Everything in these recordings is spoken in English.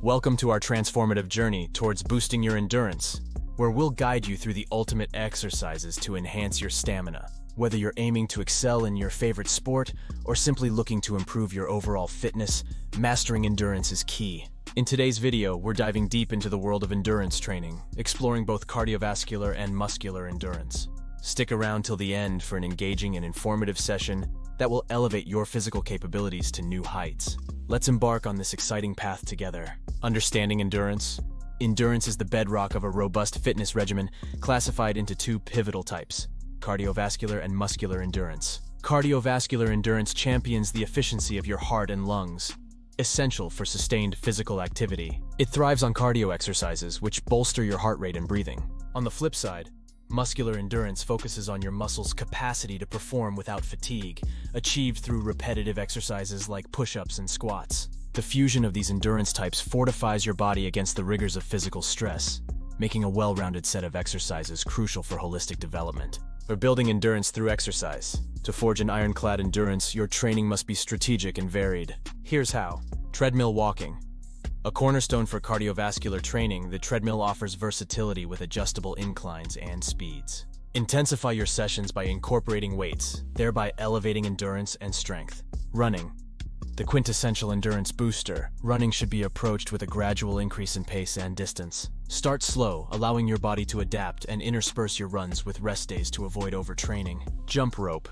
Welcome to our transformative journey towards boosting your endurance, where we'll guide you through the ultimate exercises to enhance your stamina. Whether you're aiming to excel in your favorite sport or simply looking to improve your overall fitness, mastering endurance is key. In today's video, we're diving deep into the world of endurance training, exploring both cardiovascular and muscular endurance. Stick around till the end for an engaging and informative session that will elevate your physical capabilities to new heights. Let's embark on this exciting path together. Understanding endurance. Endurance is the bedrock of a robust fitness regimen classified into two pivotal types: cardiovascular and muscular endurance. Cardiovascular endurance champions the efficiency of your heart and lungs, essential for sustained physical activity. It thrives on cardio exercises, which bolster your heart rate and breathing. On the flip side, muscular endurance focuses on your muscles' capacity to perform without fatigue, achieved through repetitive exercises like push-ups and squats. The fusion of these endurance types fortifies your body against the rigors of physical stress, making a well-rounded set of exercises crucial for holistic development. We're building endurance through exercise. To forge an ironclad endurance, your training must be strategic and varied. Here's how. Treadmill walking. A cornerstone for cardiovascular training, the treadmill offers versatility with adjustable inclines and speeds. Intensify your sessions by incorporating weights, thereby elevating endurance and strength. Running. The quintessential endurance booster, running should be approached with a gradual increase in pace and distance. Start slow, allowing your body to adapt, and intersperse your runs with rest days to avoid overtraining. Jump rope.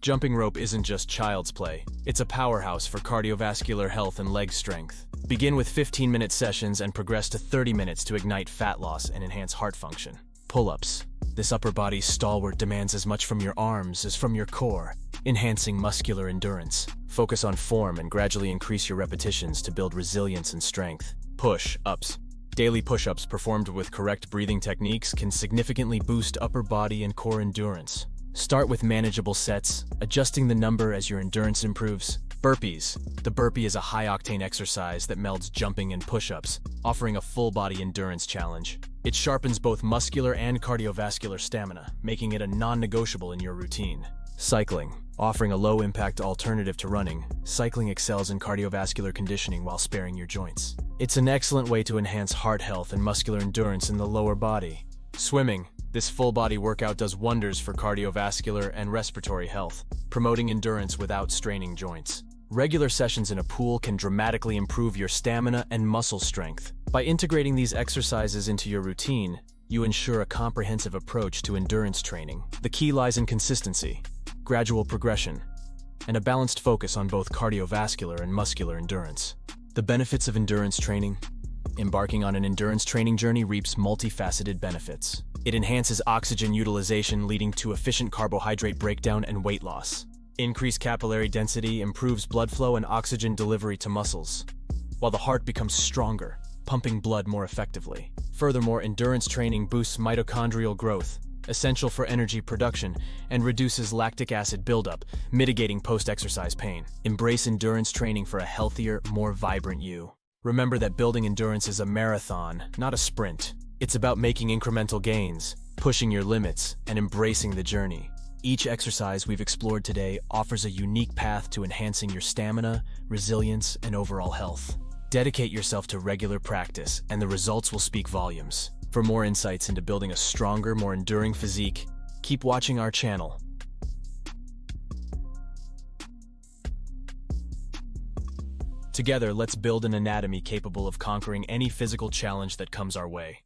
Jumping rope isn't just child's play. It's a powerhouse for cardiovascular health and leg strength. Begin with 15-minute sessions and progress to 30 minutes to ignite fat loss and enhance heart function. Pull-ups. This upper body stalwart demands as much from your arms as from your core, enhancing muscular endurance. Focus on form and gradually increase your repetitions to build resilience and strength. Push-ups. Daily push-ups performed with correct breathing techniques can significantly boost upper body and core endurance. Start with manageable sets, adjusting the number as your endurance improves. Burpees. The burpee is a high-octane exercise that melds jumping and push-ups, offering a full-body endurance challenge. It sharpens both muscular and cardiovascular stamina, making it a non-negotiable in your routine. Cycling. Offering a low-impact alternative to running, cycling excels in cardiovascular conditioning while sparing your joints. It's an excellent way to enhance heart health and muscular endurance in the lower body. Swimming. This full-body workout does wonders for cardiovascular and respiratory health, promoting endurance without straining joints. Regular sessions in a pool can dramatically improve your stamina and muscle strength. By integrating these exercises into your routine, you ensure a comprehensive approach to endurance training. The key lies in consistency, gradual progression, and a balanced focus on both cardiovascular and muscular endurance. The benefits of endurance training. Embarking on an endurance training journey reaps multifaceted benefits. It enhances oxygen utilization, leading to efficient carbohydrate breakdown and weight loss. Increased capillary density improves blood flow and oxygen delivery to muscles, while the heart becomes stronger, pumping blood more effectively. Furthermore, endurance training boosts mitochondrial growth, essential for energy production, and reduces lactic acid buildup, mitigating post-exercise pain. Embrace endurance training for a healthier, more vibrant you. Remember that building endurance is a marathon, not a sprint. It's about making incremental gains, pushing your limits, and embracing the journey. Each exercise we've explored today offers a unique path to enhancing your stamina, resilience, and overall health. Dedicate yourself to regular practice, and the results will speak volumes. For more insights into building a stronger, more enduring physique, keep watching our channel. Together, let's build an anatomy capable of conquering any physical challenge that comes our way.